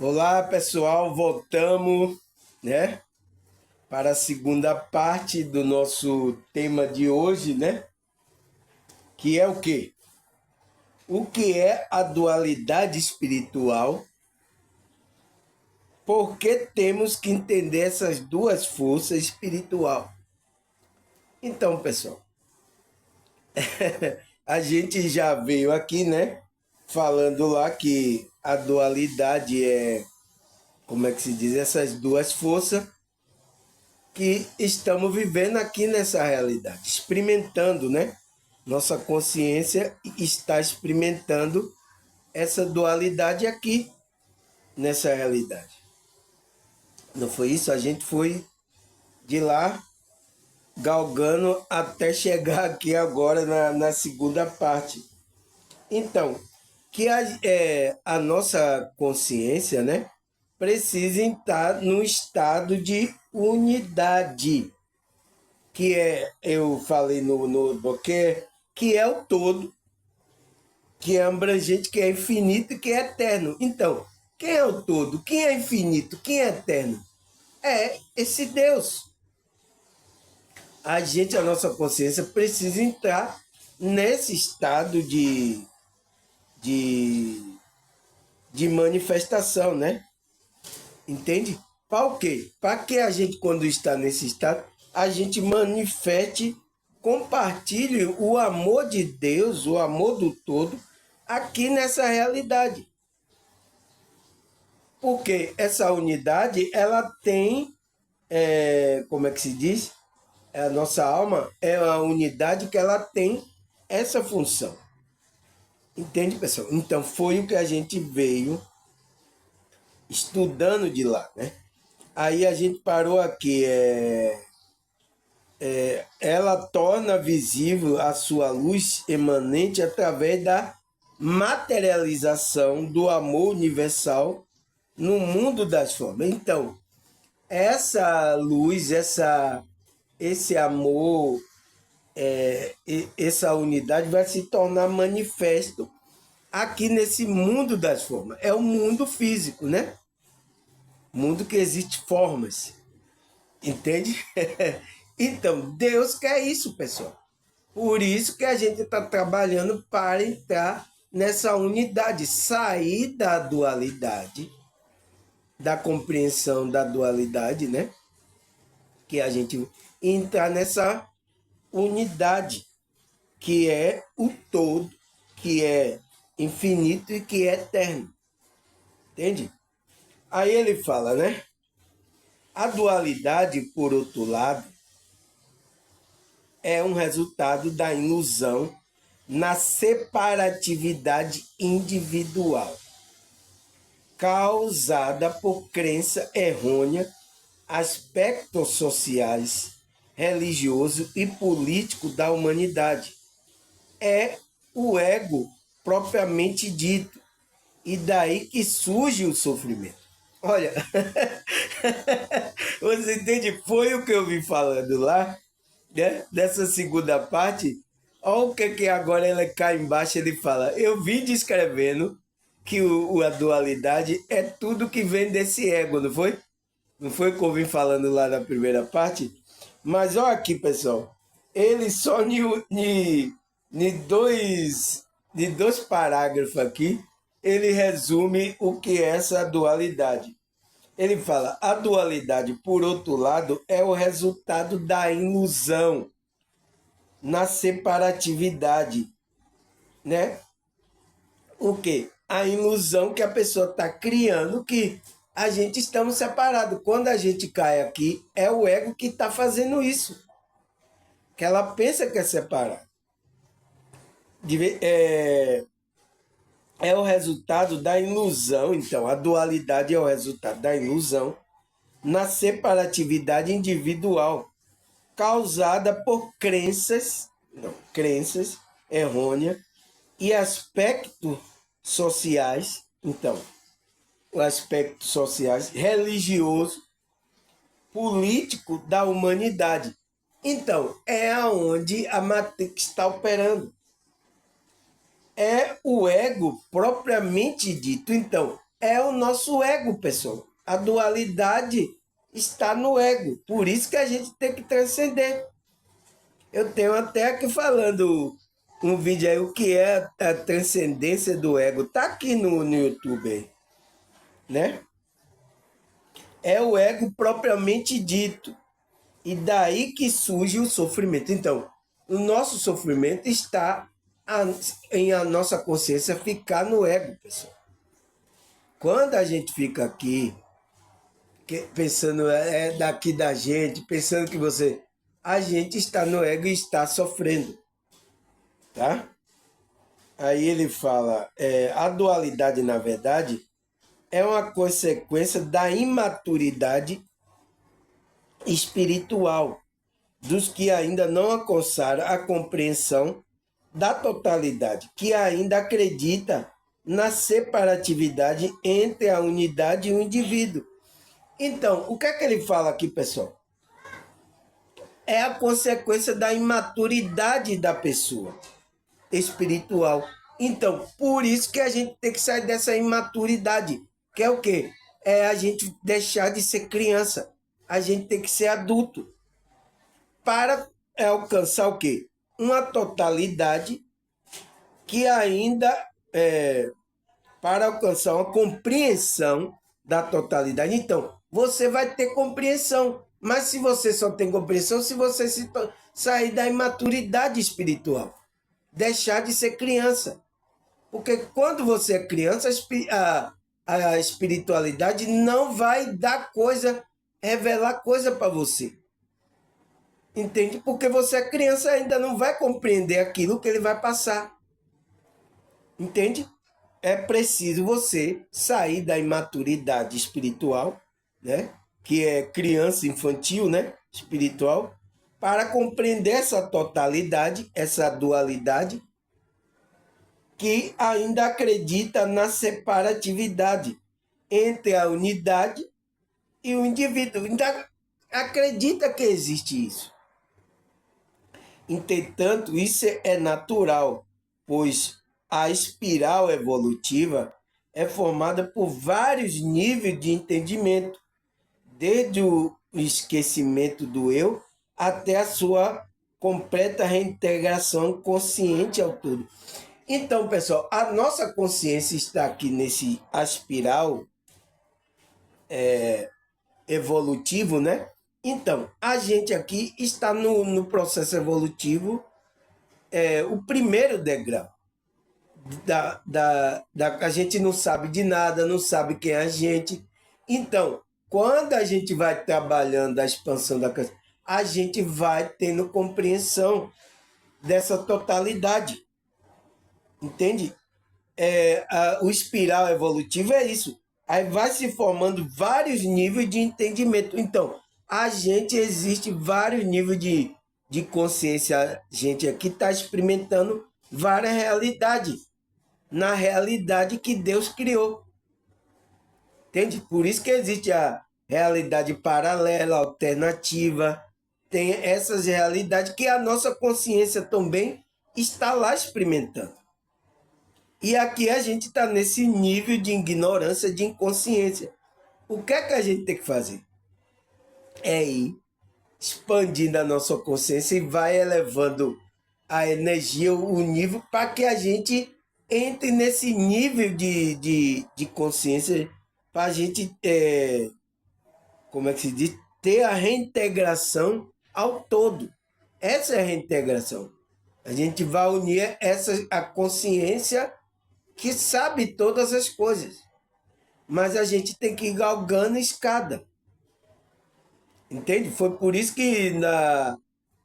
Olá, pessoal, voltamos, né, para a segunda parte do nosso tema de hoje, né, que é o quê? O que é a dualidade espiritual? Por que temos que entender essas duas forças espiritual? Então, pessoal, a gente já veio aqui, né, falando lá que a dualidade é, como é que se diz, essas duas forças que estamos vivendo aqui nessa realidade, experimentando, né? Nossa consciência está experimentando essa dualidade aqui nessa realidade. Não foi isso? A gente foi de lá galgando até chegar aqui agora na segunda parte. Então, que a nossa consciência, né, precisa estar num estado de unidade, que é, eu falei no boquê, que é o todo, que é abrangente, que é infinito e que é eterno. Então, quem é o todo? Quem é infinito? Quem é eterno? É esse Deus. A nossa consciência, precisa entrar nesse estado de, de manifestação, né? Entende? Para o quê? Para que a gente, quando está nesse estado, a gente manifeste, compartilhe o amor de Deus, o amor do todo, aqui nessa realidade. Porque essa unidade, ela tem, como é que se diz? A nossa alma é a unidade que ela tem essa função. Entende, pessoal? Então, foi o que a gente veio estudando de lá, né? Aí a gente parou aqui, ela torna visível a sua luz emanente através da materialização do amor universal no mundo das formas. Então, essa luz, esse amor, essa unidade vai se tornar manifesto aqui nesse mundo das formas. É o mundo físico, né? Mundo que existe formas. Entende? Então, Deus quer isso, pessoal. Por isso que a gente está trabalhando para entrar nessa unidade, sair da dualidade, da compreensão da dualidade, né? Que a gente entrar nessa unidade, que é o todo, que é infinito e que é eterno. Entende? Aí ele fala, né? A dualidade, por outro lado, é um resultado da ilusão na separatividade individual, causada por crença errônea, aspectos sociais, religioso e político da humanidade. É o ego propriamente dito, e daí que surge o sofrimento. Olha, você entende? Foi o que eu vim falando lá, né? Dessa segunda parte. Olha o que agora ele cai embaixo, ele fala, eu vim descrevendo que a dualidade é tudo que vem desse ego, não foi? Não foi o que eu vim falando lá na primeira parte? Mas olha aqui, pessoal, ele só de dois parágrafos aqui, ele resume o que é essa dualidade. Ele fala, a dualidade, por outro lado, é o resultado da ilusão na separatividade, né? O quê? A ilusão que a pessoa está criando que a gente estamos separados. Quando a gente cai aqui, é o ego que está fazendo isso. Que ela pensa que é separado. É o resultado da ilusão. Então, a dualidade é o resultado da ilusão na separatividade individual, causada por crenças errôneas e aspectos sociais. Então, o aspecto sociais, religioso, político da humanidade. Então, é aonde a Matrix está operando. É o ego propriamente dito. Então, é o nosso ego, pessoal. A dualidade está no ego. Por isso que a gente tem que transcender. Eu tenho até aqui falando um vídeo aí, o que é a transcendência do ego. Tá aqui no YouTube aí, né? É o ego propriamente dito. E daí que surge o sofrimento. Então, o nosso sofrimento está em a nossa consciência ficar no ego, pessoal. Quando a gente fica aqui, pensando daqui da gente, pensando que você... A gente está no ego e está sofrendo, tá? Aí ele fala, a dualidade, na verdade, é uma consequência da imaturidade espiritual dos que ainda não alcançaram a compreensão da totalidade, que ainda acredita na separatividade entre a unidade e o indivíduo. Então, o que é que ele fala aqui, pessoal? É a consequência da imaturidade da pessoa espiritual. Então, por isso que a gente tem que sair dessa imaturidade, que é o quê? É a gente deixar de ser criança. A gente tem que ser adulto para alcançar o quê? Uma totalidade que ainda, para alcançar uma compreensão da totalidade. Então, você vai ter compreensão, mas se você só tem compreensão, se você sair da imaturidade espiritual, deixar de ser criança. Porque quando você é criança, a espiritualidade não vai dar coisa, revelar coisa para você. Entende? Porque você é criança, ainda não vai compreender aquilo que ele vai passar. Entende? É preciso você sair da imaturidade espiritual, né? Que é criança infantil, né? Espiritual, para compreender essa totalidade, essa dualidade, que ainda acredita na separatividade entre a unidade e o indivíduo. Ainda acredita que existe isso. Entretanto, isso é natural, pois a espiral evolutiva é formada por vários níveis de entendimento, desde o esquecimento do eu até a sua completa reintegração consciente ao todo. Então, pessoal, a nossa consciência está aqui nesse espiral evolutivo, né? Então, a gente aqui está no processo evolutivo, o primeiro degrau. A gente não sabe de nada, não sabe quem é a gente. Então, quando a gente vai trabalhando a expansão da consciência, a gente vai tendo compreensão dessa totalidade. Entende? O espiral evolutivo é isso. Aí vai se formando vários níveis de entendimento. Então, existe vários níveis de consciência. A gente aqui está experimentando várias realidades. Na realidade que Deus criou. Entende? Por isso que existe a realidade paralela, alternativa. Tem essas realidades que a nossa consciência também está lá experimentando. E aqui a gente está nesse nível de ignorância, de inconsciência. O que é que a gente tem que fazer? É ir expandindo a nossa consciência e vai elevando a energia, o nível, para que a gente entre nesse nível de consciência, para a gente, como é que se diz? Ter a reintegração ao todo. Essa é a reintegração. A gente vai unir a consciência que sabe todas as coisas. Mas a gente tem que ir galgando escada. Entende? Foi por isso que na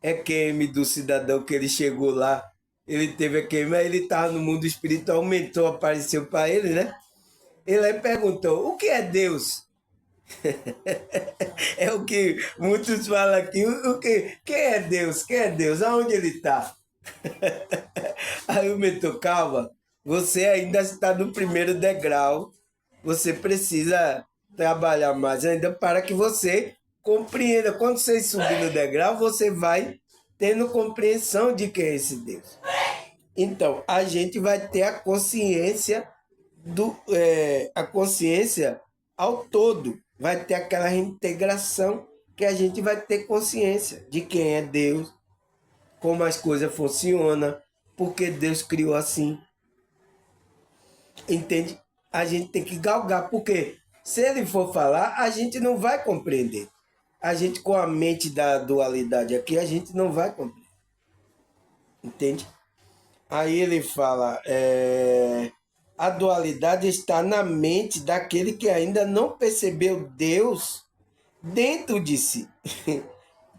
EQM do cidadão que ele chegou lá, ele teve EQM, aí ele estava no mundo espiritual, aumentou, apareceu para ele, né? Ele aí perguntou, o que é Deus? É o que muitos falam aqui, quem é Deus? Quem é Deus? Aonde ele está? Aí o mentor, calma, você ainda está no primeiro degrau, você precisa trabalhar mais ainda para que você compreenda. Quando você subir no degrau, você vai tendo compreensão de quem é esse Deus. Então, a gente vai ter a consciência a consciência ao todo. Vai ter aquela reintegração que a gente vai ter consciência de quem é Deus, como as coisas funcionam, porque Deus criou assim. Entende? A gente tem que galgar, porque se ele for falar, a gente não vai compreender. A gente, com a mente da dualidade aqui, a gente não vai compreender. Entende? Aí ele fala, a dualidade está na mente daquele que ainda não percebeu Deus dentro de si,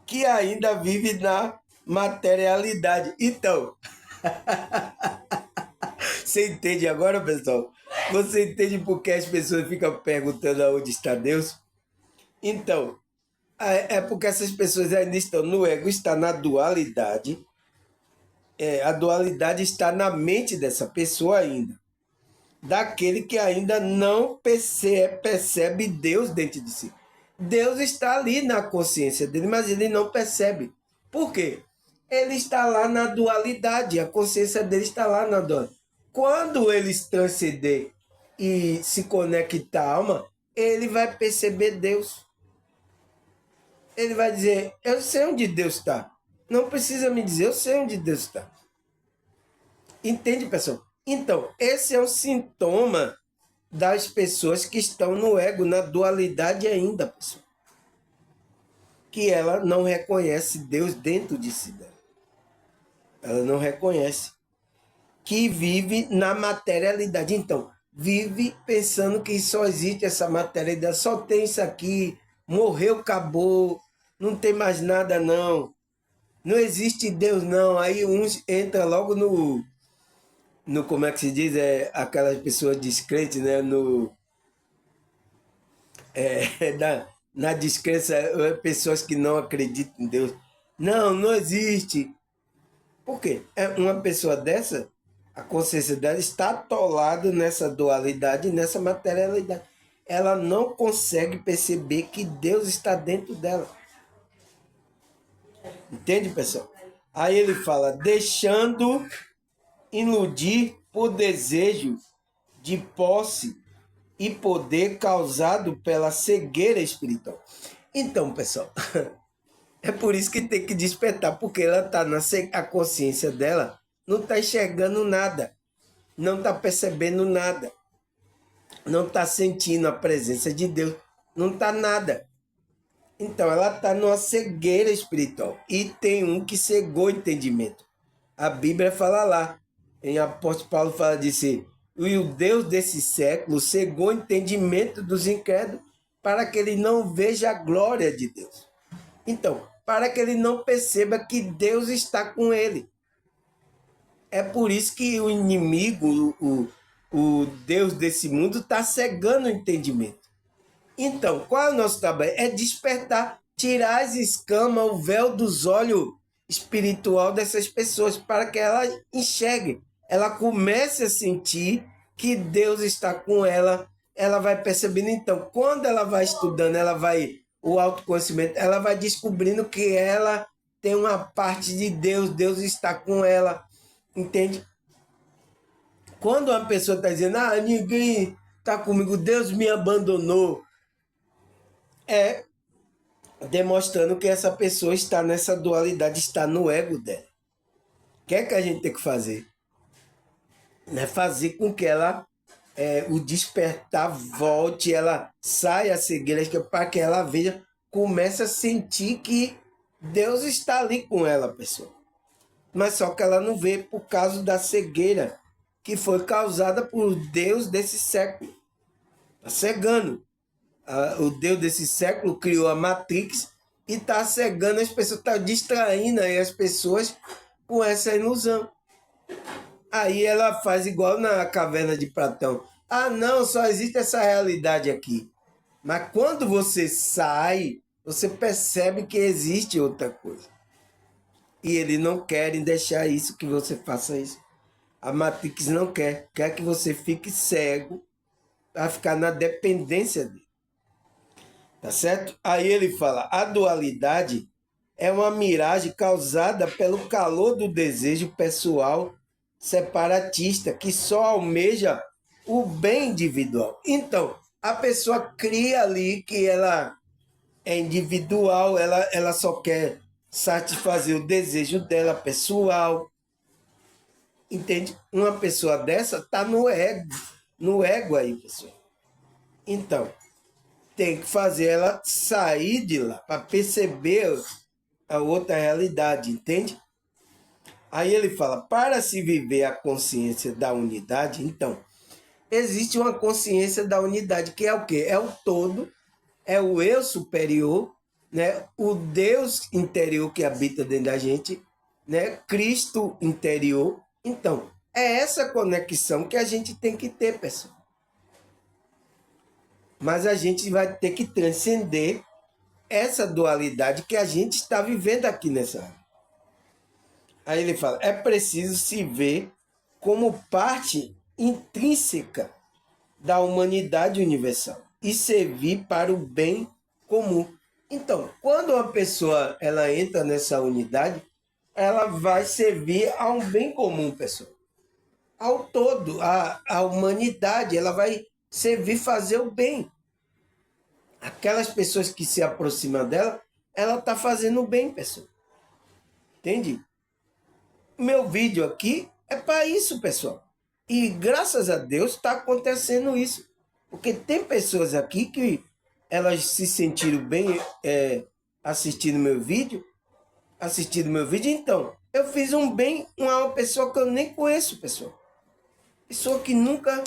que ainda vive na materialidade. Então, você entende agora, pessoal? Você entende por que as pessoas ficam perguntando aonde está Deus? Então, é porque essas pessoas ainda estão no ego, está na dualidade. A dualidade está na mente dessa pessoa ainda. Daquele que ainda não percebe Deus dentro de si. Deus está ali na consciência dele, mas ele não percebe. Por quê? Ele está lá na dualidade, a consciência dele está lá na dualidade. Quando ele transcender e se conectar à alma, ele vai perceber Deus. Ele vai dizer, eu sei onde Deus está. Não precisa me dizer, eu sei onde Deus está. Entende, pessoal? Então, esse é um sintoma das pessoas que estão no ego, na dualidade ainda, pessoal. Que ela não reconhece Deus dentro de si dela. Ela não reconhece. Que vive na materialidade. Então, vive pensando que só existe essa materialidade, só tem isso aqui, morreu, acabou, não tem mais nada não. Não existe Deus não. Aí uns entra logo no como é que se diz, aquelas pessoas descrentes, né? Na descrença, pessoas que não acreditam em Deus. Não, não existe. Por quê? Uma pessoa dessa, a consciência dela está atolada nessa dualidade, nessa materialidade. Ela não consegue perceber que Deus está dentro dela. Entende, pessoal? Aí ele fala, deixando iludir por desejo de posse e poder causado pela cegueira espiritual. Então, pessoal, é por isso que tem que despertar, porque ela está a consciência dela não está enxergando nada, não está percebendo nada, não está sentindo a presença de Deus, não está nada. Então, ela está numa cegueira espiritual e tem um que cegou o entendimento. A Bíblia fala lá, em Apóstolo Paulo fala disso, e o Deus desse século cegou o entendimento dos incrédulos para que ele não veja a glória de Deus. Então, para que ele não perceba que Deus está com ele. É por isso que o inimigo, o Deus desse mundo, está cegando o entendimento. Então, qual é o nosso trabalho? É despertar, tirar as escamas, o véu dos olhos espiritual dessas pessoas, para que ela enxergue, ela comece a sentir que Deus está com ela, ela vai percebendo. Então, quando ela vai estudando, o autoconhecimento, ela vai descobrindo que ela tem uma parte de Deus, Deus está com ela, entende? Quando uma pessoa está dizendo, ninguém está comigo, Deus me abandonou, é demonstrando que essa pessoa está nessa dualidade, está no ego dela. O que é que a gente tem que fazer? É fazer com que ela, o despertar volte, ela saia a cegueira, para que ela veja, comece a sentir que Deus está ali com ela, pessoal. Mas só que ela não vê por causa da cegueira que foi causada por Deus desse século. Está cegando. O Deus desse século criou a Matrix e está cegando as pessoas, está distraindo aí as pessoas com essa ilusão. Aí ela faz igual na caverna de Platão. Não, só existe essa realidade aqui. Mas quando você sai, você percebe que existe outra coisa. E eles não querem deixar isso, que você faça isso. A Matrix não quer que você fique cego para ficar na dependência dele. Tá certo? Aí ele fala, a dualidade é uma miragem causada pelo calor do desejo pessoal separatista, que só almeja o bem individual. Então, a pessoa cria ali que ela é individual, ela só quer satisfazer o desejo dela pessoal. Entende? Uma pessoa dessa tá no ego aí, pessoal. Então, tem que fazer ela sair de lá para perceber a outra realidade, entende? Aí ele fala, para se viver a consciência da unidade, então, existe uma consciência da unidade, que é o quê? É o todo, é o eu superior, né? O Deus interior que habita dentro da gente, né? Cristo interior. Então, é essa conexão que a gente tem que ter, pessoal. Mas a gente vai ter que transcender essa dualidade que a gente está vivendo aqui nessa área. Aí ele fala, é preciso se ver como parte intrínseca da humanidade universal e servir para o bem comum. Então, quando uma pessoa ela entra nessa unidade, ela vai servir a um bem comum, pessoal. Ao todo, a humanidade, ela vai servir fazer o bem. Aquelas pessoas que se aproximam dela, ela está fazendo o bem, pessoal. Entende? Meu vídeo aqui é para isso, pessoal. E graças a Deus está acontecendo isso. Porque tem pessoas aqui que elas se sentiram bem assistindo meu vídeo. Então, eu fiz um bem a uma pessoa que eu nem conheço, pessoal. Pessoa que nunca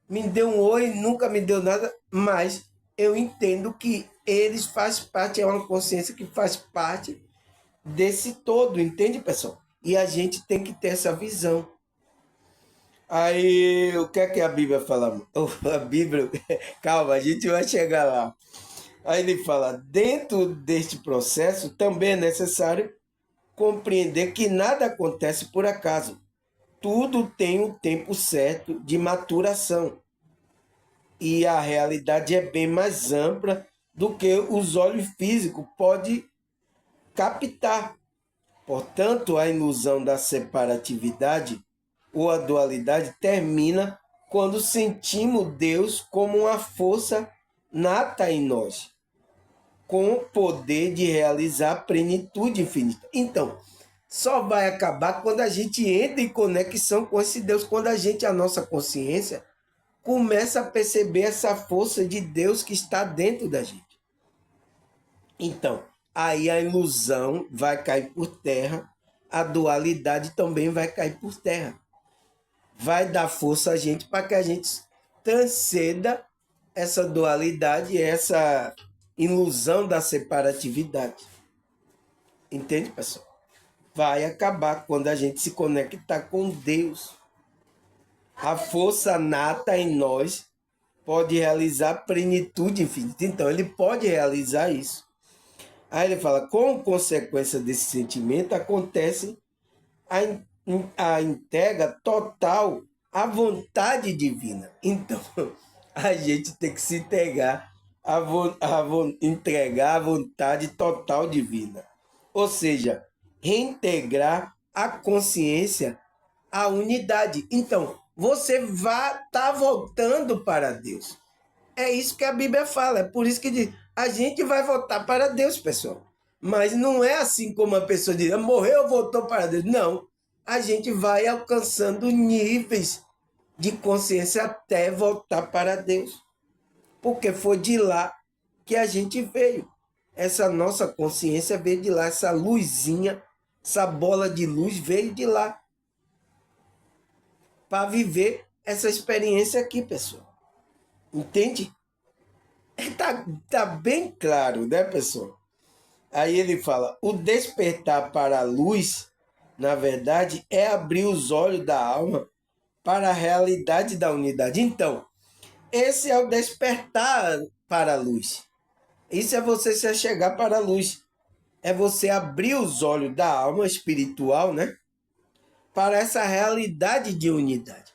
me deu um oi, nunca me deu nada, mas eu entendo que eles fazem parte, é uma consciência que faz parte desse todo, entende, pessoal? E a gente tem que ter essa visão. Aí, o que é que a Bíblia fala? A Bíblia, calma, a gente vai chegar lá. Aí ele fala, dentro deste processo também é necessário compreender que nada acontece por acaso. Tudo tem um tempo certo de maturação. E a realidade é bem mais ampla do que os olhos físicos podem captar. Portanto, a ilusão da separatividade ou a dualidade termina quando sentimos Deus como uma força nata em nós, com o poder de realizar a plenitude infinita. Então, só vai acabar quando a gente entra em conexão com esse Deus, quando a nossa consciência, começa a perceber essa força de Deus que está dentro da gente. Então, aí a ilusão vai cair por terra, a dualidade também vai cair por terra. Vai dar força a gente para que a gente transcenda essa dualidade, essa ilusão da separatividade. Entende, pessoal? Vai acabar quando a gente se conectar com Deus. A força nata em nós pode realizar plenitude infinita. Então, ele pode realizar isso. Aí ele fala, como consequência desse sentimento, acontece a entrega total à vontade divina. Então, a gente tem que se entregar entregar a vontade total divina. Ou seja, reintegrar a consciência à unidade. Então, você vai estar voltando para Deus. É isso que a Bíblia fala. É por isso que diz, a gente vai voltar para Deus, pessoal. Mas não é assim como a pessoa diz, morreu, voltou para Deus. Não. A gente vai alcançando níveis de consciência até voltar para Deus. Porque foi de lá que a gente veio. Essa nossa consciência veio de lá, essa luzinha, essa bola de luz veio de lá. Para viver essa experiência aqui, pessoal. Entende? Tá bem claro, né, pessoal? Aí ele fala, o despertar para a luz, na verdade, é abrir os olhos da alma para a realidade da unidade. Então, esse é o despertar para a luz. Isso é você se achegar para a luz. É você abrir os olhos da alma espiritual, né? Para essa realidade de unidade.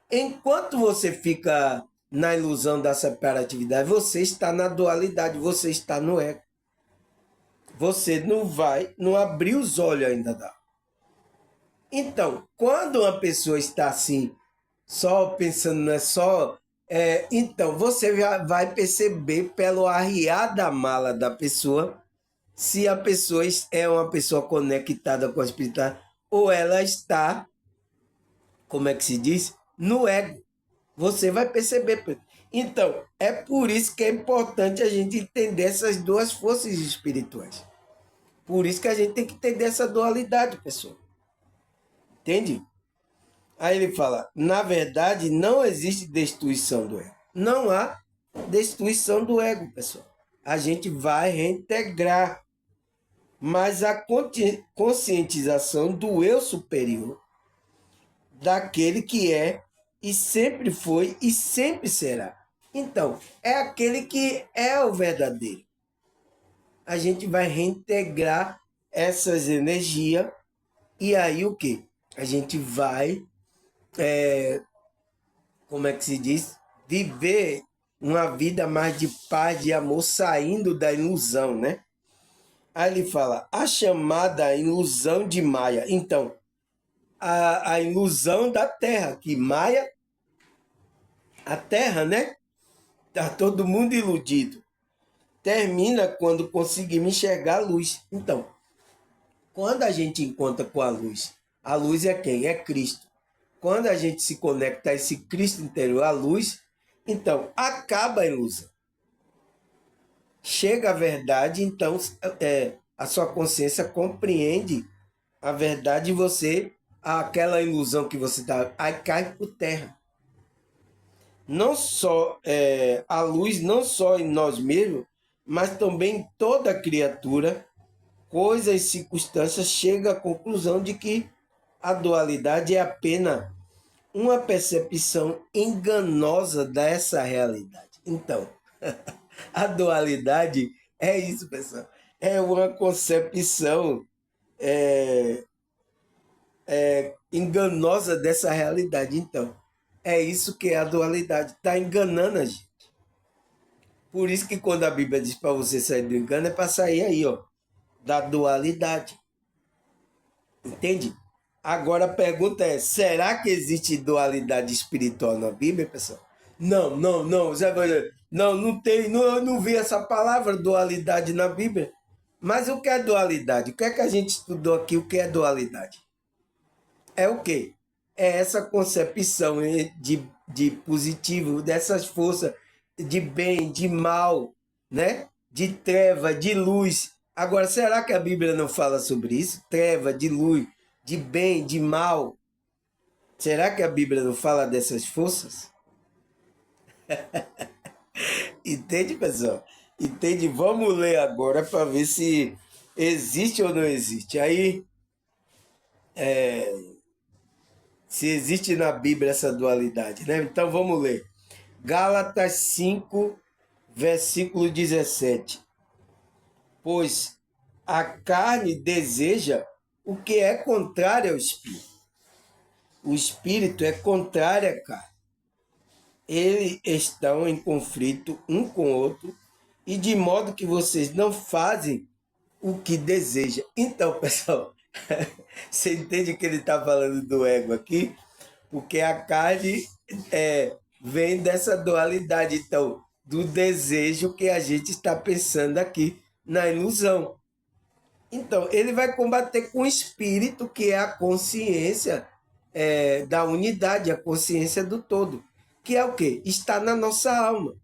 Enquanto você fica na ilusão da separatividade, você está na dualidade, você está no ego. Você não abriu os olhos ainda. Então, quando uma pessoa está assim, só pensando, não é só. Então, você já vai perceber pelo arriar da mala da pessoa se a pessoa é uma pessoa conectada com a espiritualidade ou ela está, como é que se diz? No ego. Você vai perceber. Então, é por isso que é importante a gente entender essas duas forças espirituais. Por isso que a gente tem que entender essa dualidade, pessoal. Entende? Aí ele fala, na verdade, não existe destruição do ego. Não há destruição do ego, pessoal. A gente vai reintegrar, mas a conscientização do eu superior, daquele que é e sempre foi e sempre será. Então, é aquele que é o verdadeiro. A gente vai reintegrar essas energias e aí o que? A gente vai, como é que se diz? Viver uma vida mais de paz, de amor, saindo da ilusão, né? Aí ele fala, a chamada ilusão de Maia. Então, a ilusão da Terra, que Maia, a Terra, né? Tá todo mundo iludido. Termina quando conseguimos enxergar a luz. Então, quando a gente encontra com a luz é quem? É Cristo. Quando a gente se conecta a esse Cristo interior, a luz, então acaba a ilusão. Chega a verdade, então a sua consciência compreende a verdade e você, aquela ilusão que você está, aí cai por terra. Não só a luz, não só em nós mesmos, mas também em toda criatura, coisas e circunstâncias, chega à conclusão de que a dualidade é apenas uma percepção enganosa dessa realidade. Então, a dualidade é isso, pessoal. É uma concepção é, enganosa dessa realidade. Então, é isso que é a dualidade. Está enganando a gente. Por isso que quando a Bíblia diz para você sair do engano, é para sair aí, ó, da dualidade. Entende? Agora a pergunta é: será que existe dualidade espiritual na Bíblia, pessoal? Não, não, não. Não, não tem. Não, eu não vi essa palavra dualidade na Bíblia. Mas o que é dualidade? O que é que a gente estudou aqui? O que é dualidade? É o quê? É essa concepção de positivo, dessas forças de bem, de mal, né? De treva, de luz. Agora, será que a Bíblia não fala sobre isso? Treva, de luz, de bem, de mal. Será que a Bíblia não fala dessas forças? Entende, pessoal? Entende? Vamos ler agora para ver se existe ou não existe. Aí, se existe na Bíblia essa dualidade, né? Então vamos ler. Gálatas 5, versículo 17. Pois a carne deseja o que é contrário ao espírito. O espírito é contrário à carne. Eles estão em conflito um com o outro e de modo que vocês não fazem o que deseja. Então, pessoal, você entende que ele está falando do ego aqui? Porque a carne vem dessa dualidade, então, do desejo que a gente está pensando aqui na ilusão. Então, ele vai combater com o espírito, que é a consciência da unidade, a consciência do todo, que é o quê? Está na nossa alma.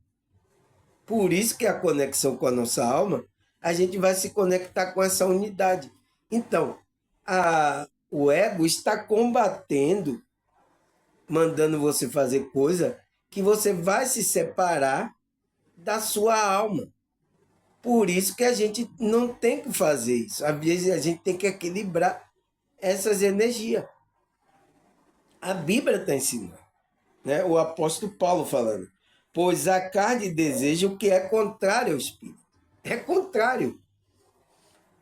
Por isso que a conexão com a nossa alma, a gente vai se conectar com essa unidade. Então, o ego está combatendo, mandando você fazer coisa que você vai se separar da sua alma. Por isso que a gente não tem que fazer isso. Às vezes a gente tem que equilibrar essas energias. A Bíblia está ensinando, né? O apóstolo Paulo falando. Pois a carne deseja o que é contrário ao espírito. É contrário.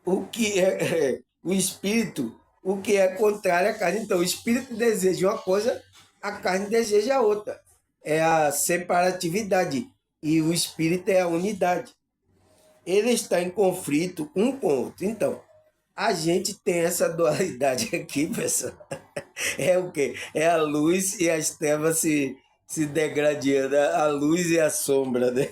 O que é o espírito, o que é contrário à carne. Então, o espírito deseja uma coisa, a carne deseja outra. É a separatividade. E o espírito é a unidade. Ele está em conflito um com o outro. Então, A gente tem essa dualidade aqui, pessoal. É o quê? É a luz e as trevas se degradando, a luz e a sombra, né?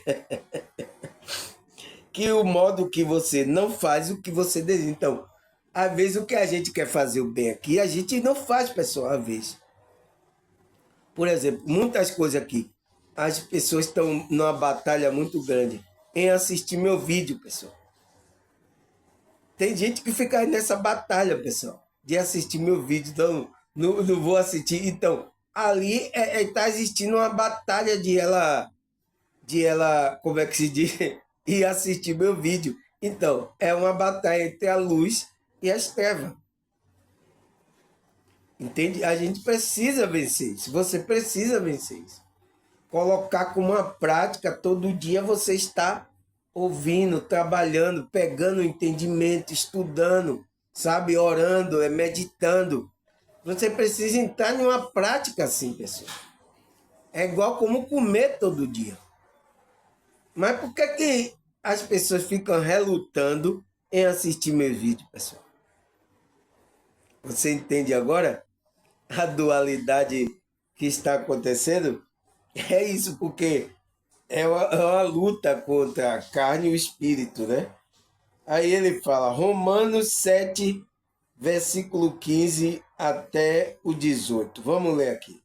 Que o modo que você não faz o que você deseja. Então, às vezes o que a gente quer fazer o bem aqui, a gente não faz, pessoal, às vezes. Por exemplo, muitas coisas aqui. As pessoas estão numa batalha muito grande em assistir meu vídeo, pessoal. Tem gente que fica aí nessa batalha, pessoal, de assistir meu vídeo, então não vou assistir. Então, ali tá existindo uma batalha de ela, como é que se diz? Ir assistir meu vídeo. Então, é uma batalha entre a luz e as trevas. Entende? A gente precisa vencer isso. Você precisa vencer isso. Colocar como uma prática, todo dia você está ouvindo, trabalhando, pegando o entendimento, estudando, sabe, orando, meditando. Você precisa entrar em uma prática assim, pessoal. É igual como comer todo dia. Mas por que as pessoas ficam relutando em assistir meus vídeos, pessoal? Você entende agora a dualidade que está acontecendo? É isso, porque é uma luta contra a carne e o espírito, né? Aí ele fala, Romanos 7, versículo 15 até o 18. Vamos ler aqui.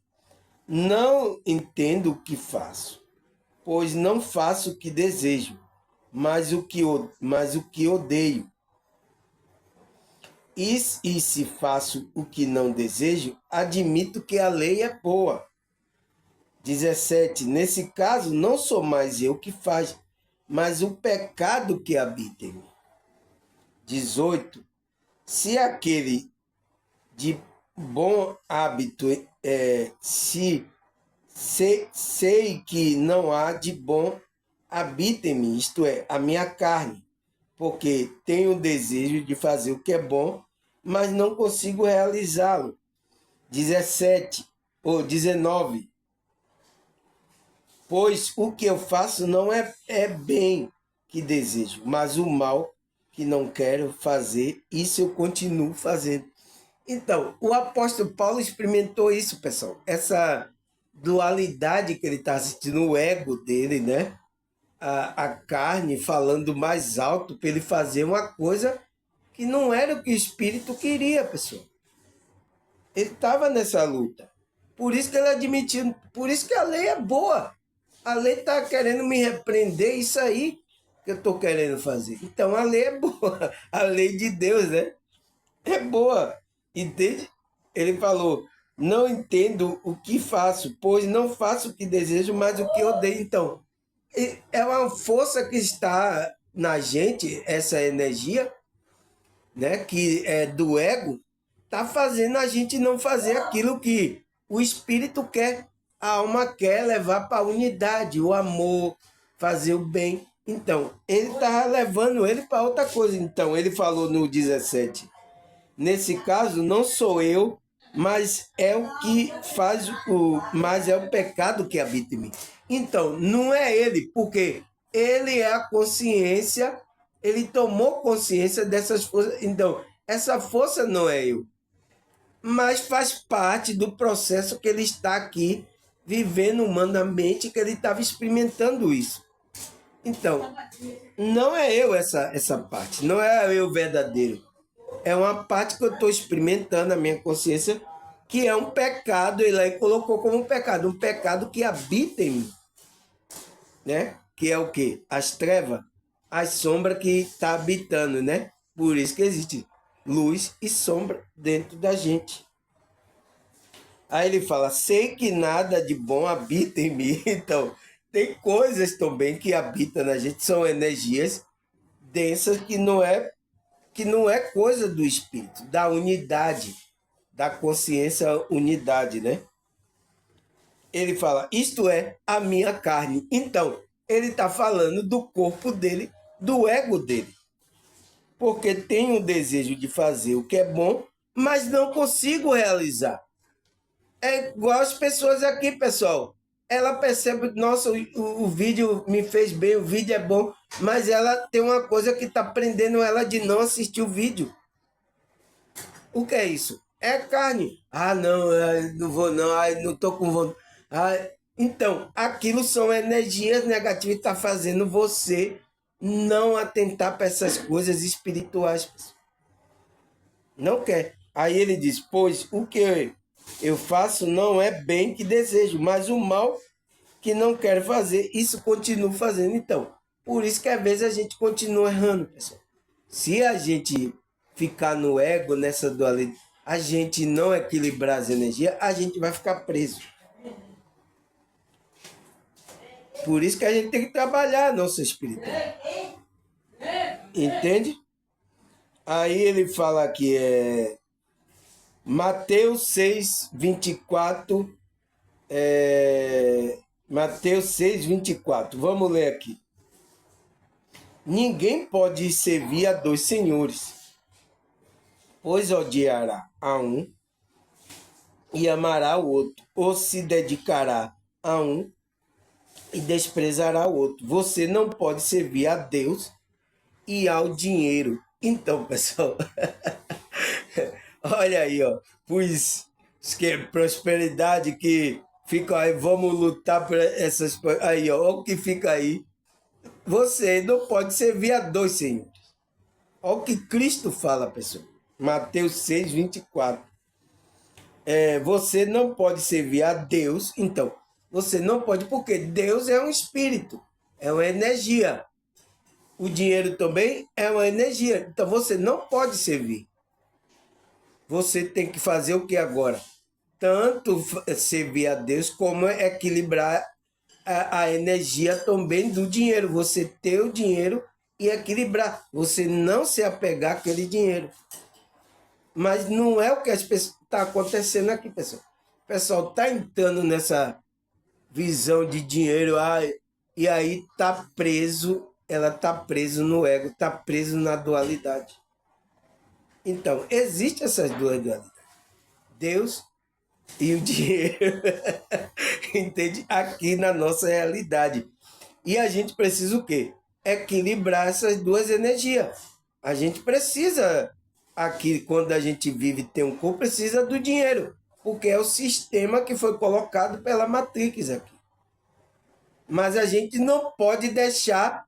Não entendo o que faço, pois não faço o que desejo, mas o que odeio. E se faço o que não desejo, admito que a lei é boa. 17. Nesse caso, não sou mais eu que faz, mas o pecado que habita em mim. 18. Se aquele de bom hábito, sei que não há de bom habita em mim, isto é, a minha carne, porque tenho o desejo de fazer o que é bom, mas não consigo realizá-lo. 17 ou 19. Pois o que eu faço não é bem que desejo, mas o mal que não quero fazer, isso eu continuo fazendo. Então, o apóstolo Paulo experimentou isso, pessoal. Essa dualidade que ele está assistindo, o ego dele, né? A carne falando mais alto para ele fazer uma coisa que não era o que o espírito queria, pessoal. Ele estava nessa luta. Por isso que ele admitiu, por isso que a lei é boa. A lei está querendo me repreender, isso aí que eu estou querendo fazer. Então a lei é boa, a lei de Deus, né? É boa, entende? Ele falou, não entendo o que faço, pois não faço o que desejo, mas o que odeio. Então, é uma força que está na gente, essa energia, né, que é do ego, tá fazendo a gente não fazer aquilo que o espírito quer, a alma quer levar para a unidade, o amor, fazer o bem. Então, ele está levando ele para outra coisa. Então, ele falou no 17, nesse caso, não sou eu, mas é o que faz mas é o pecado que habita em mim. Então, não é ele, porque ele é a consciência, ele tomou consciência dessas forças. Então, essa força não é eu, mas faz parte do processo que ele está aqui vivendo humanamente, que ele estava experimentando isso. Então, não é eu essa parte, não é eu verdadeiro. É uma parte que eu estou experimentando a minha consciência, que é um pecado, ele aí colocou como um pecado que habita em mim, né? Que é o quê? As trevas, as sombras que está habitando, né? Por isso que existe luz e sombra dentro da gente. Aí ele fala, sei que nada de bom habita em mim. Então, tem coisas também que habitam na gente, são energias densas que não é coisa do espírito, da unidade, da consciência unidade, né? Ele fala, isto é a minha carne. Então, ele está falando do corpo dele, do ego dele. Porque tenho o desejo de fazer o que é bom, mas não consigo realizar. É igual as pessoas aqui, pessoal. Ela percebe, nossa, o vídeo me fez bem, o vídeo é bom, mas ela tem uma coisa que está prendendo ela de não assistir o vídeo. O que é isso? É carne. Ah, não, não vou não, não estou com vontade. Então, aquilo são energias negativas que está fazendo você não atentar para essas coisas espirituais. Não quer. Aí ele diz, pois o que eu faço não é bem que desejo, mas o mal que não quero fazer, isso continuo fazendo. Então, por isso que às vezes a gente continua errando, pessoal. Se a gente ficar no ego, nessa dualidade, a gente não equilibrar as energias, a gente vai ficar preso. Por isso que a gente tem que trabalhar a nossa espiritualidade. Entende? Aí ele fala que Mateus 6, 24. Mateus 6, 24. Vamos ler aqui. Ninguém pode servir a dois senhores, pois odiará a um e amará o outro, ou se dedicará a um e desprezará o outro. Você não pode servir a Deus e ao dinheiro. Então, pessoal, olha aí, ó, pois que prosperidade que fica aí, vamos lutar por essas coisas. Aí, ó, o que fica aí. Você não pode servir a dois senhores. Olha o que Cristo fala, pessoal. Mateus 6, 24. Você não pode servir a Deus, então, você não pode, porque Deus é um espírito, é uma energia. O dinheiro também é uma energia, então você não pode servir. Você tem que fazer o que agora? Tanto servir a Deus, como equilibrar a energia também do dinheiro. Você ter o dinheiro e equilibrar. Você não se apegar àquele dinheiro. Mas não é o que está acontecendo aqui, pessoal. O pessoal está entrando nessa visão de dinheiro, e aí está preso, ela está preso no ego, está preso na dualidade. Então, existem essas duas dualidades. Deus e o dinheiro. Entende? Aqui na nossa realidade. E a gente precisa o quê? Equilibrar essas duas energias. A gente precisa, aqui, quando a gente vive, tem um corpo, precisa do dinheiro. Porque é o sistema que foi colocado pela Matrix aqui. Mas a gente não pode deixar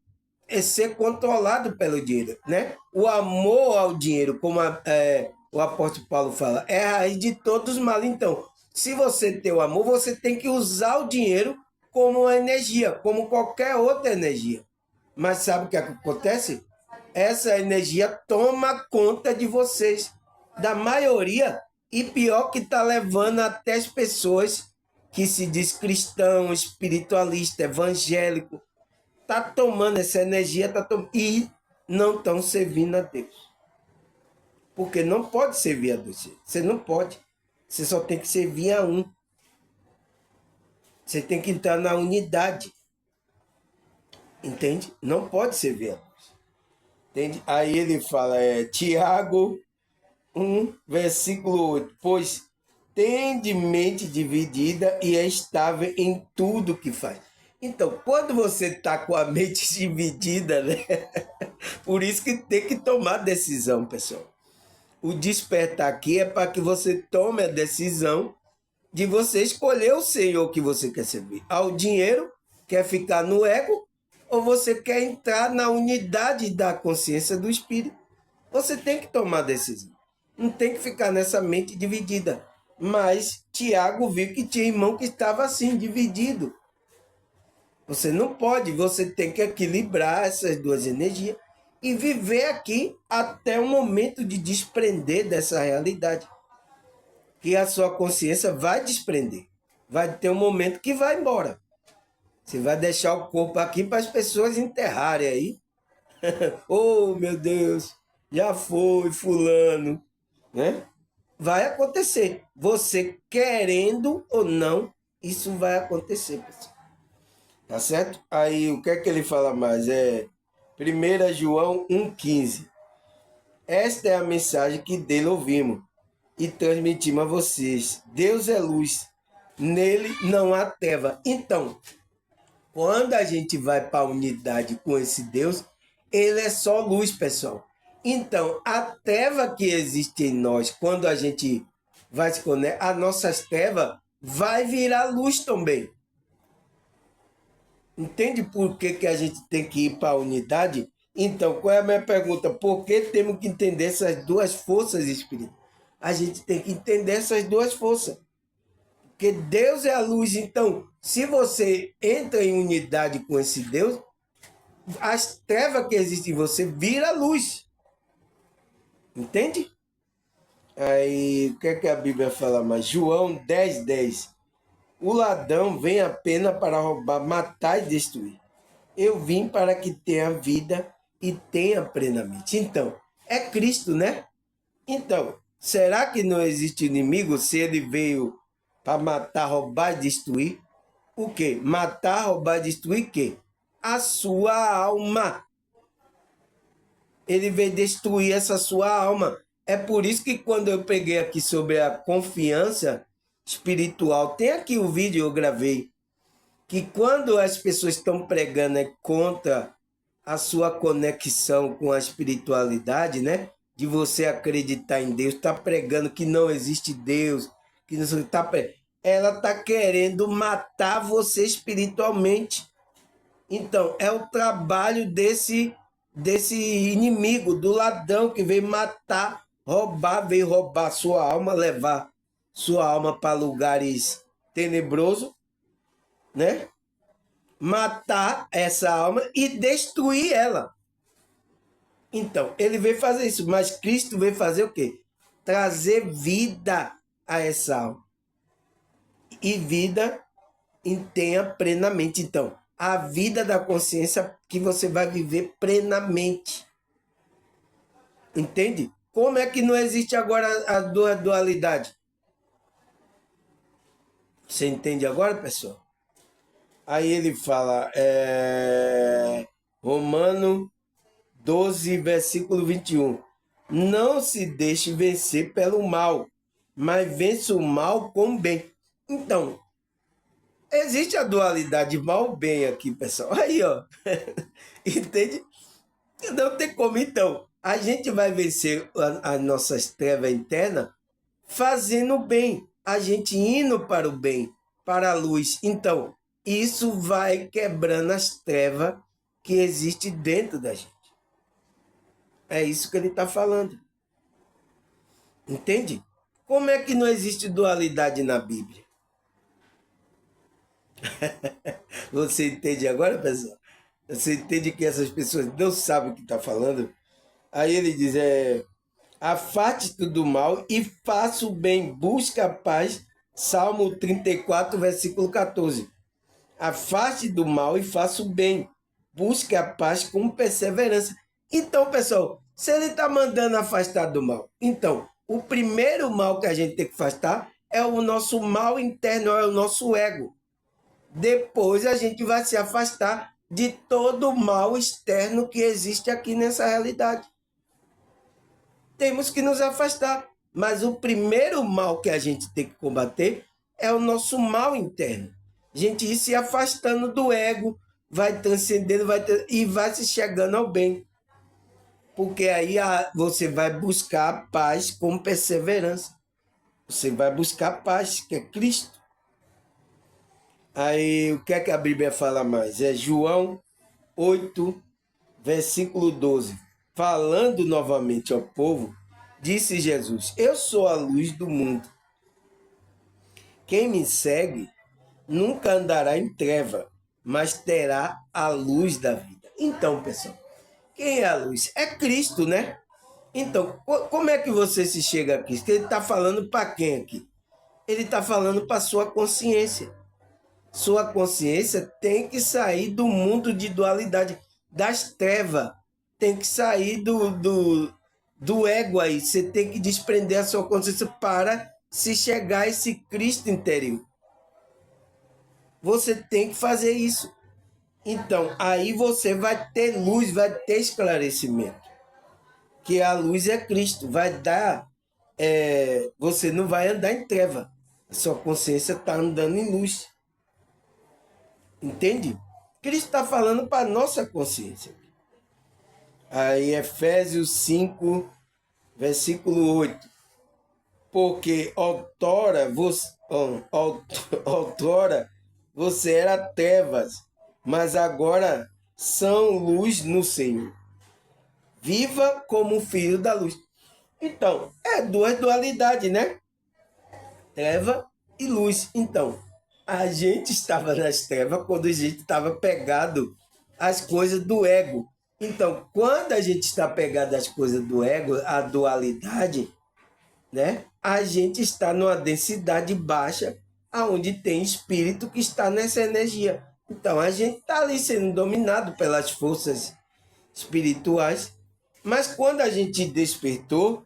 ser controlado pelo dinheiro, né? O amor ao dinheiro, como o apóstolo Paulo fala, é a raiz de todos os males. Então, se você tem o amor, você tem que usar o dinheiro como uma energia, como qualquer outra energia. Mas sabe o que acontece? Essa energia toma conta de vocês, da maioria, e pior que está levando até as pessoas que se diz cristão, espiritualista, evangélico, está tomando essa energia e não estão servindo a Deus. Porque não pode servir a Deus. Você não pode. Você só tem que servir a um. Você tem que entrar na unidade. Entende? Não pode servir a Deus. Entende? Aí ele fala, Tiago 1, versículo 8. Pois tem de mente dividida e é estável em tudo que faz. Então, quando você está com a mente dividida, né? Por isso que tem que tomar decisão, pessoal. O despertar aqui é para que você tome a decisão de você escolher o Senhor que você quer servir. Ao dinheiro, quer ficar no ego, ou você quer entrar na unidade da consciência do Espírito. Você tem que tomar a decisão. Não tem que ficar nessa mente dividida. Mas Tiago viu que tinha irmão que estava assim, dividido. Você não pode, você tem que equilibrar essas duas energias e viver aqui até o momento de desprender dessa realidade. Que a sua consciência vai desprender. Vai ter um momento que vai embora. Você vai deixar o corpo aqui para as pessoas enterrarem aí. Oh, meu Deus, já foi fulano, né? Vai acontecer. Você querendo ou não, isso vai acontecer, pessoal. Tá certo? Aí, o que é que ele fala mais? 1 João 1,15. Esta é a mensagem que dele ouvimos e transmitimos a vocês. Deus é luz, nele não há treva. Então, quando a gente vai para a unidade com esse Deus, ele é só luz, pessoal. Então, a treva que existe em nós, quando a gente vai se conectar, as nossas trevas vai virar luz também. Entende por que a gente tem que ir para a unidade? Então, qual é a minha pergunta? Por que temos que entender essas duas forças espirituais? A gente tem que entender essas duas forças. Porque Deus é a luz. Então, se você entra em unidade com esse Deus, as trevas que existem em você vira luz. Entende? Aí, o que é que a Bíblia fala mais? João 10:10. O ladrão vem apenas para roubar, matar e destruir. Eu vim para que tenha vida e tenha plenamente. Então, é Cristo, né? Então, será que não existe inimigo se ele veio para matar, roubar e destruir? O quê? Matar, roubar e destruir o quê? A sua alma. Ele veio destruir essa sua alma. É por isso que quando eu peguei aqui sobre a confiança espiritual, tem aqui o vídeo que eu gravei, que quando as pessoas estão pregando contra a sua conexão com a espiritualidade, né? De você acreditar em Deus, está pregando que não existe Deus, que não está ela está querendo matar você espiritualmente. Então, é o trabalho desse inimigo, do ladrão que veio matar, roubar, veio roubar sua alma, levar sua alma para lugares tenebrosos, né? Matar essa alma e destruir ela. Então, ele veio fazer isso, mas Cristo veio fazer o quê? Trazer vida a essa alma. E vida tenha plenamente. Então, a vida da consciência que você vai viver plenamente. Entende? Como é que não existe agora a dualidade? Você entende agora, pessoal? Aí ele fala, Romano 12, versículo 21. Não se deixe vencer pelo mal, mas vence o mal com o bem. Então, existe a dualidade mal-bem aqui, pessoal. Aí, ó. Entende? Não tem como. Então, a gente vai vencer as nossas trevas internas fazendo o bem. A gente indo para o bem, para a luz. Então, isso vai quebrando as trevas que existem dentro da gente. É isso que ele está falando. Entende? Como é que não existe dualidade na Bíblia? Você entende agora, pessoal? Você entende que essas pessoas não sabem o que está falando? Aí ele diz, afaste-te do mal e faça o bem, busca a paz. Salmo 34, versículo 14. Afaste do mal e faça o bem, busque a paz com perseverança. Então, pessoal, se ele está mandando afastar do mal, então, o primeiro mal que a gente tem que afastar é o nosso mal interno, é o nosso ego. Depois a gente vai se afastar de todo o mal externo que existe aqui nessa realidade. Temos que nos afastar. Mas o primeiro mal que a gente tem que combater é o nosso mal interno. A gente ir se afastando do ego, vai transcendendo e vai se chegando ao bem. Porque aí você vai buscar a paz com perseverança. Você vai buscar a paz, que é Cristo. Aí, o que é que a Bíblia fala mais? É João 8, versículo 12. Falando novamente ao povo, disse Jesus, eu sou a luz do mundo. Quem me segue nunca andará em treva, mas terá a luz da vida. Então, pessoal, quem é a luz? É Cristo, né? Então, como é que você se chega a Cristo? Ele está falando para quem aqui? Ele está falando para sua consciência. Sua consciência tem que sair do mundo de dualidade, das trevas. Tem que sair do ego aí. Você tem que desprender a sua consciência para se chegar a esse Cristo interior. Você tem que fazer isso. Então, aí você vai ter luz, vai ter esclarecimento. Que a luz é Cristo. Vai dar... você não vai andar em treva. A sua consciência está andando em luz. Entende? Cristo está falando para a nossa consciência. Aí Efésios 5, versículo 8. Porque outrora você era trevas, mas agora são luz no Senhor. Viva como filho da luz. Então, é duas dualidades, né? Treva e luz. Então, a gente estava nas trevas quando a gente estava pegado às coisas do ego. Então, quando a gente está pegado às coisas do ego, a dualidade, né? A gente está numa densidade baixa, aonde tem espírito que está nessa energia. Então, a gente está ali sendo dominado pelas forças espirituais. Mas quando a gente despertou,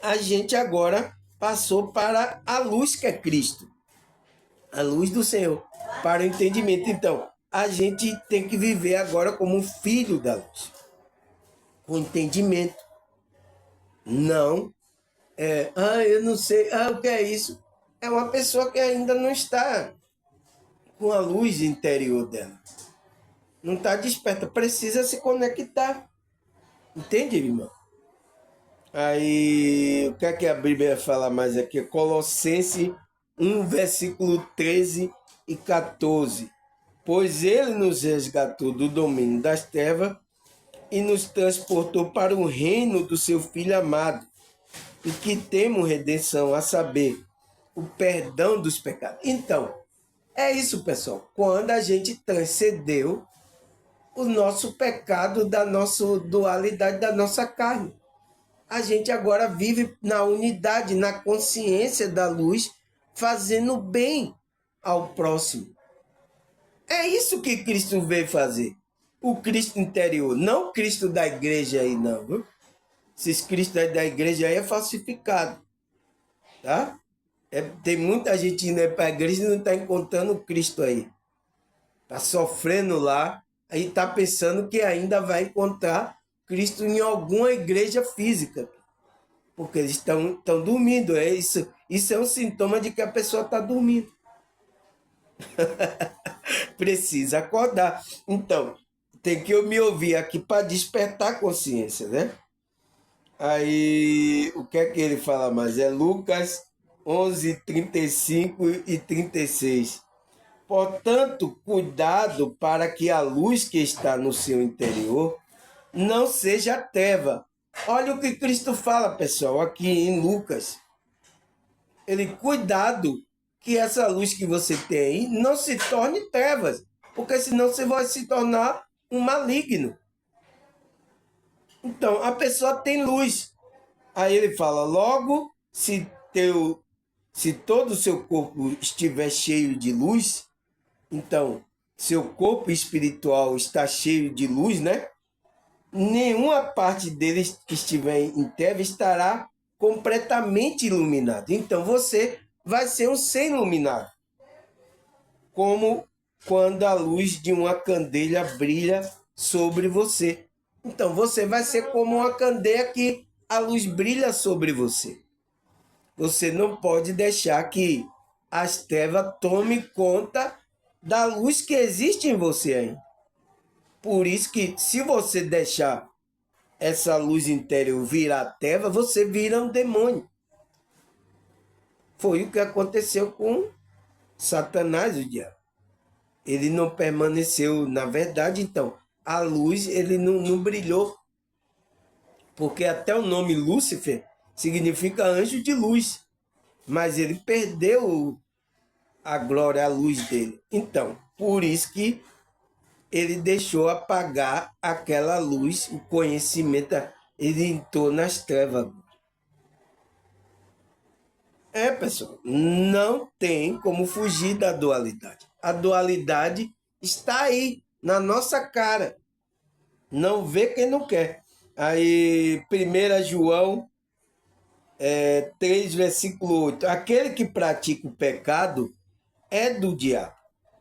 a gente agora passou para a luz que é Cristo, a luz do Senhor, para o entendimento. Então, a gente tem que viver agora como filho da luz, com entendimento. Não eu não sei, o que é isso? É uma pessoa que ainda não está com a luz interior dela. Não está desperta, precisa se conectar. Entende, irmão? Aí, o que é que a Bíblia fala mais aqui? Colossenses 1, versículo 13 e 14. Pois ele nos resgatou do domínio das trevas e nos transportou para o reino do seu Filho amado, e que temos redenção, a saber, o perdão dos pecados. Então, é isso, pessoal. Quando a gente transcendeu o nosso pecado da nossa dualidade da nossa carne, a gente agora vive na unidade, na consciência da luz, fazendo bem ao próximo. É isso que Cristo veio fazer. O Cristo interior, não o Cristo da igreja aí, não. Viu? Esses Cristo da igreja aí é falsificado. Tá? Tem muita gente indo para a igreja e não está encontrando o Cristo aí. Está sofrendo lá, aí está pensando que ainda vai encontrar Cristo em alguma igreja física. Porque eles estão dormindo. Isso é um sintoma de que a pessoa está dormindo. Precisa acordar. Então, tem que eu me ouvir aqui para despertar a consciência, né? Aí, o que é que ele fala mais? É Lucas 11, 35 e 36. Portanto, cuidado para que a luz que está no seu interior não seja treva. Olha o que Cristo fala, pessoal, aqui em Lucas. Ele, cuidado que essa luz que você tem aí não se torne trevas, porque senão você vai se tornar um maligno. Então, a pessoa tem luz. Aí ele fala, logo, se todo o seu corpo estiver cheio de luz, então, seu corpo espiritual está cheio de luz, né? Nenhuma parte dele que estiver em treva estará completamente iluminado. Então, você vai ser um ser iluminado. Como quando a luz de uma candeia brilha sobre você. Então, você vai ser como uma candeia que a luz brilha sobre você. Você não pode deixar que as trevas tomem conta da luz que existe em você aí. Por isso que se você deixar essa luz interior virar treva, você vira um demônio. Foi o que aconteceu com Satanás, o diabo. Ele não permaneceu, na verdade, então, a luz, ele não brilhou. Porque até o nome Lúcifer significa anjo de luz. Mas ele perdeu a glória, a luz dele. Então, por isso que ele deixou apagar aquela luz, o conhecimento, ele entrou nas trevas. Pessoal, não tem como fugir da dualidade. A dualidade está aí, na nossa cara. Não vê quem não quer. Aí, 1 João 3, versículo 8. Aquele que pratica o pecado é do diabo,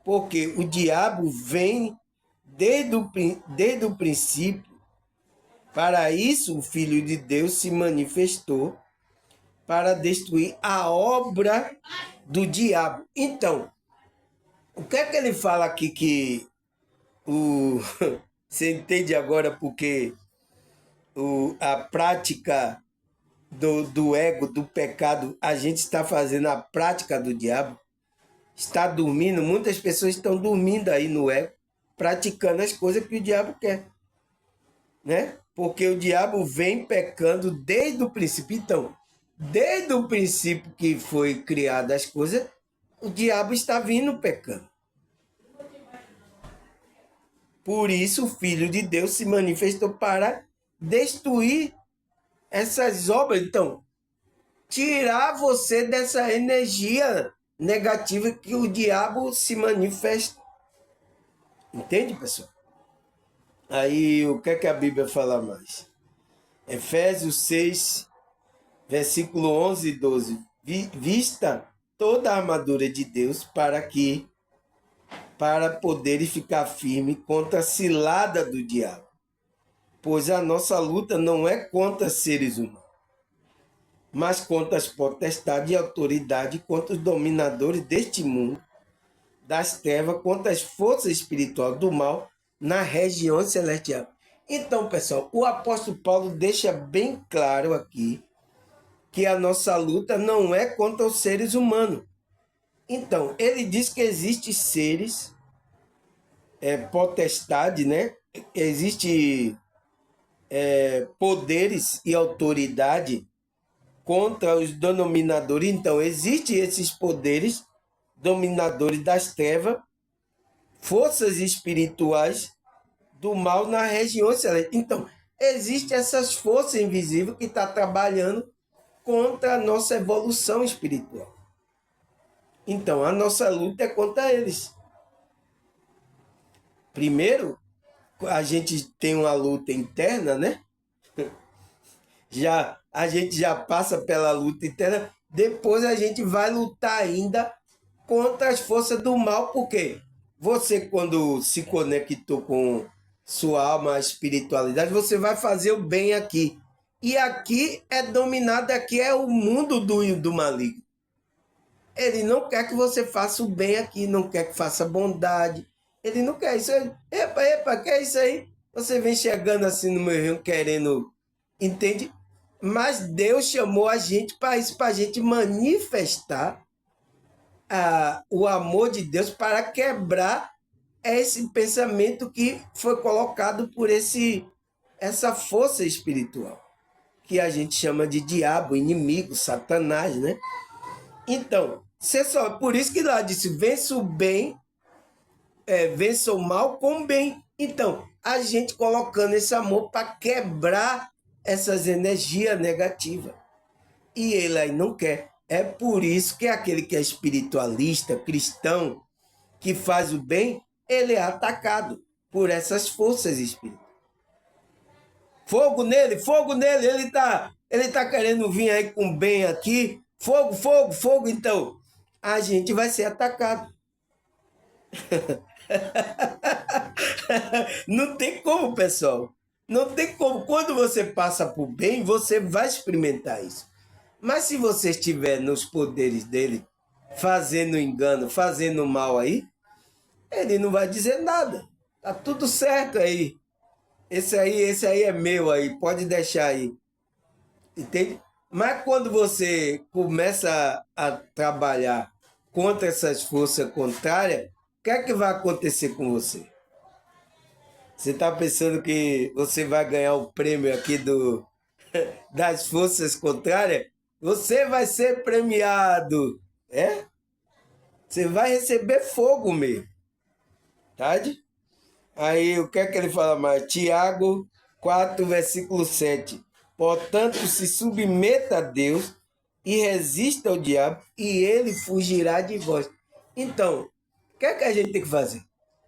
porque o diabo vem desde o princípio. Para isso, o Filho de Deus se manifestou para destruir a obra do diabo. Então, o que é que ele fala aqui que o Você entende agora porque a prática do ego, do pecado, a gente está fazendo a prática do diabo? Está dormindo, muitas pessoas estão dormindo aí no ego, praticando as coisas que o diabo quer, né? Porque o diabo vem pecando desde o princípio. Então, desde o princípio que foi criada as coisas, o diabo está vindo pecando. Por isso, o Filho de Deus se manifestou para destruir essas obras. Então, tirar você dessa energia negativa que o diabo se manifesta. Entende, pessoal? Aí, o que é que a Bíblia fala mais? Efésios 6, versículo 11 e 12. Vista toda a armadura de Deus para poder ficar firme contra a cilada do diabo. Pois a nossa luta não é contra seres humanos, mas contra as potestades e autoridades, contra os dominadores deste mundo, das trevas, contra as forças espirituais do mal na região celestial. Então, pessoal, o apóstolo Paulo deixa bem claro aqui que a nossa luta não é contra os seres humanos. Então, ele diz que existem seres, potestade, né? Existe poderes e autoridade contra os dominadores. Então, existem esses poderes dominadores das trevas, forças espirituais do mal na região celeste. Então, existem essas forças invisíveis que estão trabalhando contra a nossa evolução espiritual. Então, a nossa luta é contra eles. Primeiro, a gente tem uma luta interna, né? A gente já passa pela luta interna, depois a gente vai lutar ainda contra as forças do mal, porque você, quando se conectou com sua alma, a espiritualidade, você vai fazer o bem aqui. E aqui é dominado, aqui é o mundo do maligno. Ele não quer que você faça o bem aqui, não quer que faça bondade. Ele não quer isso aí. Epa, que é isso aí? Você vem chegando assim no meu reino querendo, entende? Mas Deus chamou a gente para isso, para a gente manifestar o amor de Deus, para quebrar esse pensamento que foi colocado por essa força espiritual, que a gente chama de diabo, inimigo, Satanás, né? Então, por isso que lá disse, vença o bem, vença o mal com o bem. Então, a gente colocando esse amor para quebrar essas energias negativas. E ele aí não quer. É por isso que aquele que é espiritualista, cristão, que faz o bem, ele é atacado por essas forças espirituais. Fogo nele, ele tá querendo vir aí com bem aqui. Fogo, fogo, fogo, então a gente vai ser atacado. Não tem como, pessoal. Não tem como. Quando você passa por bem, você vai experimentar isso. Mas se você estiver nos poderes dele, fazendo engano, fazendo mal aí, ele não vai dizer nada. Tá tudo certo aí. Esse aí é meu aí, pode deixar aí. Entende? Mas quando você começa a trabalhar contra essas forças contrárias, o que é que vai acontecer com você? Você está pensando que você vai ganhar o prêmio aqui das forças contrárias? Você vai ser premiado, é? Você vai receber fogo mesmo, tá? Aí o que é que ele fala mais? Tiago 4, versículo 7. Portanto, se submeta a Deus e resista ao diabo, e ele fugirá de vós. Então, o que é que a gente tem que fazer?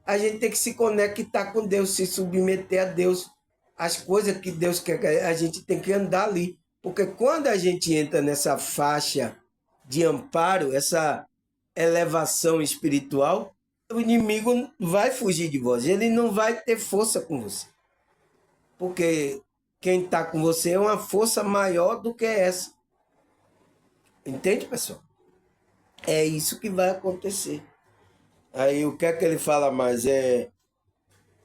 A gente tem que se conectar com Deus, se submeter a Deus. As coisas que Deus quer, a gente tem que andar ali. Porque quando a gente entra nessa faixa de amparo, essa elevação espiritual, o inimigo vai fugir de você, ele não vai ter força com você. Porque quem está com você é uma força maior do que essa. Entende, pessoal? É isso que vai acontecer. Aí o que é que ele fala mais?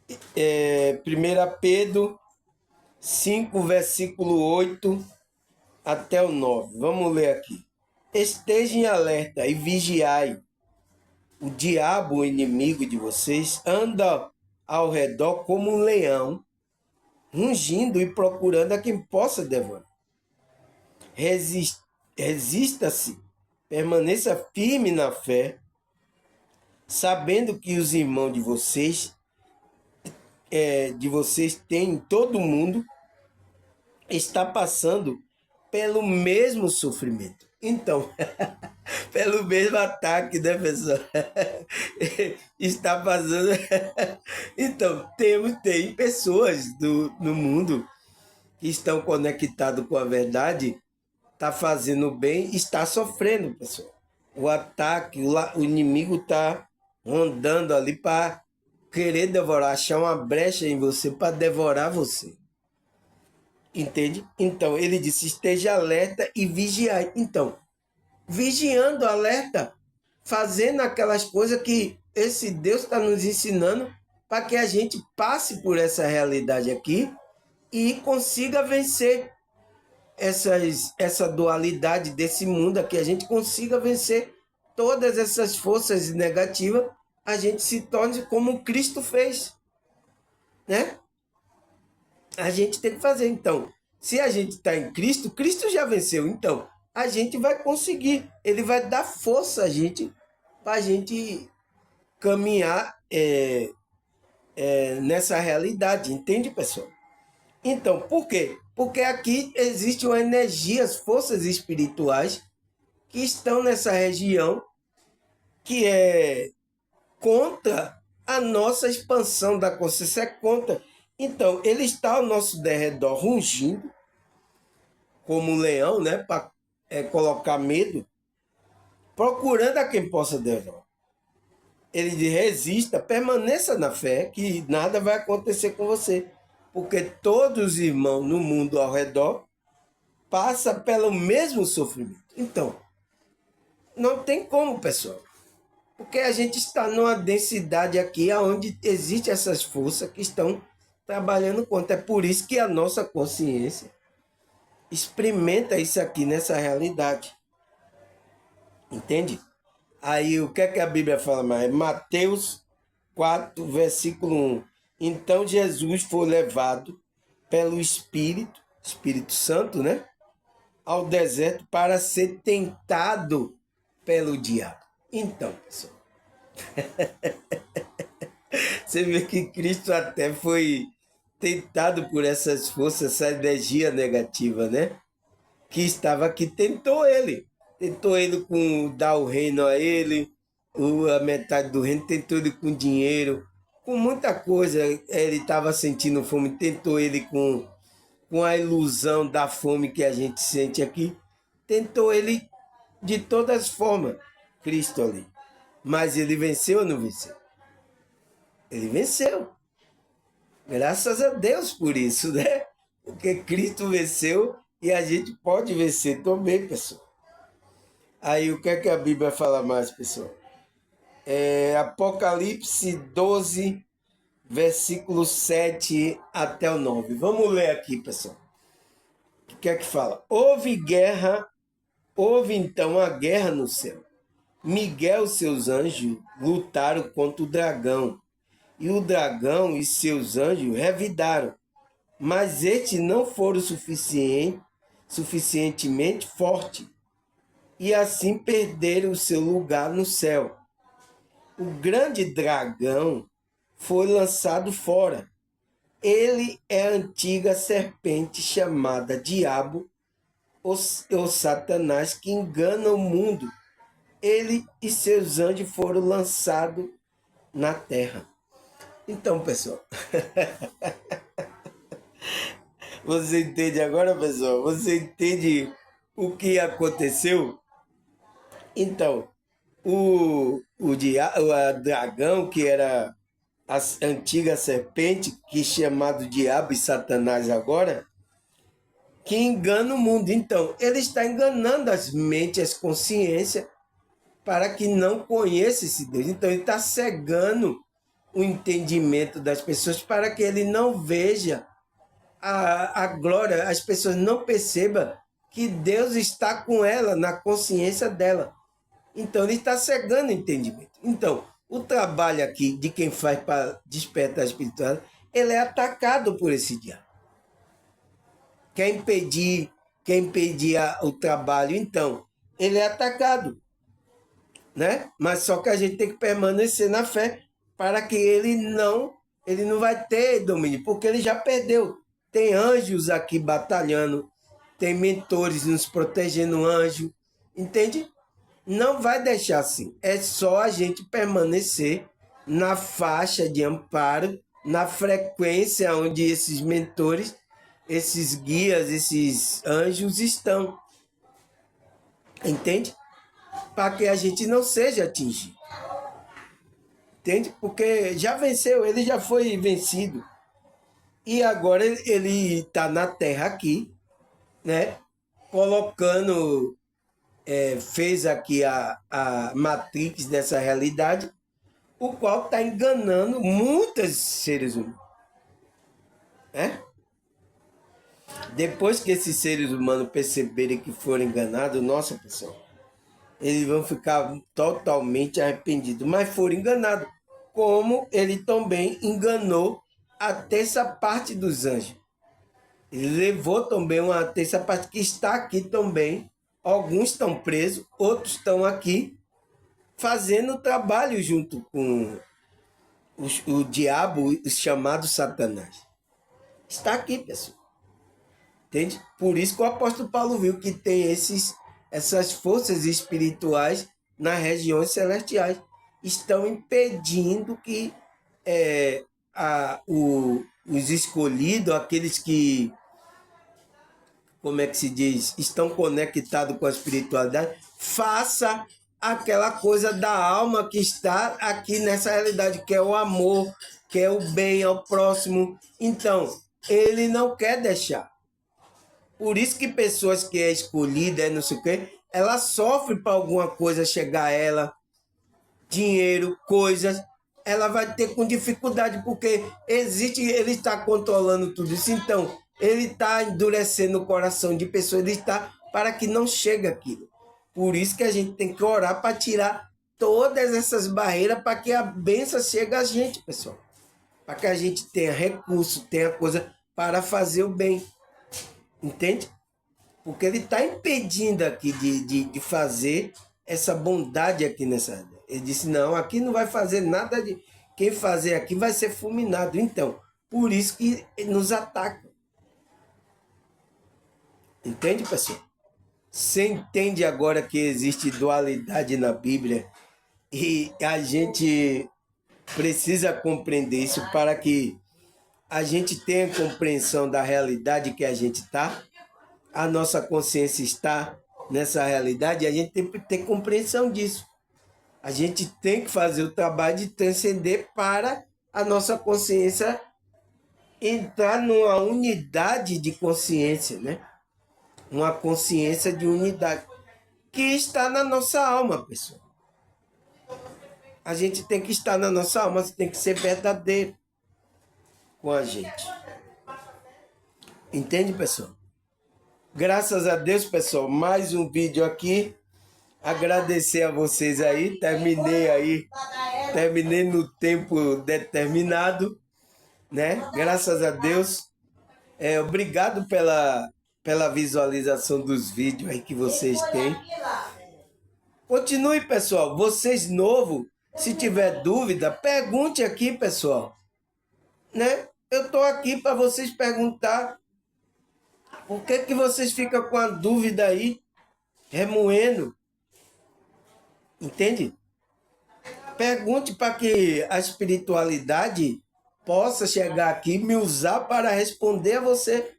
1 Pedro 5, versículo 8 até o 9. Vamos ler aqui. Estejam em alerta e vigiai. O diabo, o inimigo de vocês, anda ao redor como um leão, rugindo e procurando a quem possa devorar. Resista-se, permaneça firme na fé, sabendo que os irmãos de vocês têm em todo o mundo, está passando pelo mesmo sofrimento. Então, pelo mesmo ataque, né, pessoal? Está passando. Então, tem pessoas no mundo que estão conectadas com a verdade, está fazendo bem, está sofrendo, pessoal. O ataque, o inimigo está rondando ali para querer devorar, achar uma brecha em você para devorar você. Entende? Então, ele disse, esteja alerta e vigiai. Então, vigiando, alerta, fazendo aquelas coisas que esse Deus está nos ensinando para que a gente passe por essa realidade aqui e consiga vencer essa dualidade desse mundo aqui, a gente consiga vencer todas essas forças negativas, a gente se torne como Cristo fez, né? A gente tem que fazer. Então, se a gente está em Cristo, Cristo já venceu. Então, a gente vai conseguir. Ele vai dar força a gente para a gente caminhar nessa realidade. Entende, pessoal? Então, por quê? Porque aqui existem uma energia, as forças espirituais que estão nessa região que é contra a nossa expansão da consciência, é contra. Então, ele está ao nosso derredor rugindo, como um leão, né, para colocar medo, procurando a quem possa devorar. Ele diz, resista, permaneça na fé, que nada vai acontecer com você. Porque todos os irmãos no mundo ao redor passam pelo mesmo sofrimento. Então, não tem como, pessoal. Porque a gente está numa densidade aqui onde existem essas forças que estão trabalhando contra. É por isso que a nossa consciência experimenta isso aqui nessa realidade. Entende? Aí o que é que a Bíblia fala mais? Mateus 4, versículo 1. Então Jesus foi levado pelo Espírito Santo, né? Ao deserto para ser tentado pelo diabo. Então, pessoal, você vê que Cristo até foi tentado por essas forças, essa energia negativa, né? Que estava aqui, tentou ele. Tentou ele com dar o reino a ele, a metade do reino, tentou ele com dinheiro, com muita coisa. Ele estava sentindo fome, tentou ele com a ilusão da fome que a gente sente aqui. Tentou ele de todas as formas, Cristo ali. Mas ele venceu ou não venceu? Ele venceu. Graças a Deus por isso, né? Porque Cristo venceu e a gente pode vencer também, pessoal. Aí o que é que a Bíblia fala mais, pessoal? Apocalipse 12, versículo 7 até o 9. Vamos ler aqui, pessoal. O que é que fala? Houve então a guerra no céu. Miguel e seus anjos lutaram contra o dragão. E o dragão e seus anjos revidaram. Mas estes não foram suficientemente fortes. E assim perderam o seu lugar no céu. O grande dragão foi lançado fora. Ele é a antiga serpente chamada Diabo, ou Satanás, que engana o mundo. Ele e seus anjos foram lançados na terra. Então, pessoal, você entende agora, pessoal? Você entende o que aconteceu? Então, o dragão, que era a antiga serpente, que é chamado Diabo e Satanás agora, que engana o mundo. Então, ele está enganando as mentes, as consciências, para que não conheça esse Deus. Então, ele está cegando o entendimento das pessoas para que ele não veja a glória, as pessoas não percebam que Deus está com ela, na consciência dela. Então, ele está cegando o entendimento. Então, o trabalho aqui de quem faz para despertar a espiritualidade, ele é atacado por esse diabo. Quer impedir o trabalho, então, ele é atacado. Né? Mas só que a gente tem que permanecer na fé para que ele não vai ter domínio, porque ele já perdeu. Tem anjos aqui batalhando, tem mentores nos protegendo anjo, entende? Não vai deixar assim. É só a gente permanecer na faixa de amparo, na frequência onde esses mentores, esses guias, esses anjos estão. Entende? Para que a gente não seja atingido. Entende? Porque já venceu, ele já foi vencido. E agora ele está na terra aqui, né? Colocando, fez aqui a matrix dessa realidade, o qual está enganando muitos seres humanos. Né? Depois que esses seres humanos perceberem que foram enganados, nossa pessoal, eles vão ficar totalmente arrependidos. Mas foram enganados, como ele também enganou a terça parte dos anjos. Ele levou também uma terça parte que está aqui também. Alguns estão presos, outros estão aqui fazendo trabalho junto com o diabo, o chamado Satanás. Está aqui, pessoal. Entende? Por isso que o apóstolo Paulo viu que tem essas forças espirituais nas regiões celestiais. Estão impedindo que os escolhidos, aqueles que, como é que se diz, estão conectados com a espiritualidade, faça aquela coisa da alma que está aqui nessa realidade, que é o amor, que é o bem ao próximo. Então, ele não quer deixar. Por isso que pessoas que é escolhida, não sei o quê, ela sofre para alguma coisa chegar a ela, dinheiro, coisas, ela vai ter com dificuldade, porque ele está controlando tudo isso. Então, ele está endurecendo o coração de pessoas, ele está para que não chegue aquilo. Por isso que a gente tem que orar para tirar todas essas barreiras para que a bênção chegue a gente, pessoal. Para que a gente tenha recurso, tenha coisa para fazer o bem. Entende? Porque ele está impedindo aqui de fazer essa bondade aqui nessa. Ele disse, não, aqui não vai fazer nada de. Quem fazer aqui vai ser fulminado. Então, por isso que nos ataca. Entende, pessoal? Você entende agora que existe dualidade na Bíblia e a gente precisa compreender isso para que a gente tenha compreensão da realidade que a gente está, a nossa consciência está nessa realidade e a gente tem que ter compreensão disso. A gente tem que fazer o trabalho de transcender para a nossa consciência entrar numa unidade de consciência, né? Uma consciência de unidade que está na nossa alma, pessoal. A gente tem que estar na nossa alma, tem que ser verdadeiro com a gente. Entende, pessoal? Graças a Deus, pessoal, mais um vídeo aqui. Agradecer a vocês aí, terminei no tempo determinado, né? Graças a Deus. Obrigado pela visualização dos vídeos aí que vocês têm. Continue, pessoal. Vocês novos, se tiver dúvida, pergunte aqui, pessoal. Né? Eu estou aqui para vocês perguntar. Por que vocês ficam com a dúvida aí, remoendo? Entende? Pergunte para que a espiritualidade possa chegar aqui e me usar para responder a você.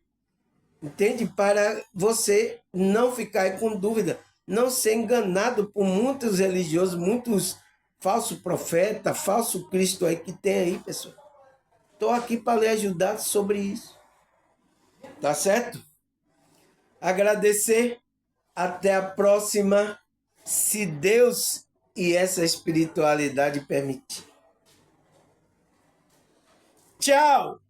Entende? Para você não ficar com dúvida, não ser enganado por muitos religiosos, muitos falsos profetas, falso Cristo aí que tem aí, pessoal. Estou aqui para lhe ajudar sobre isso. Tá certo? Agradecer. Até a próxima, se Deus e essa espiritualidade permitir. Tchau!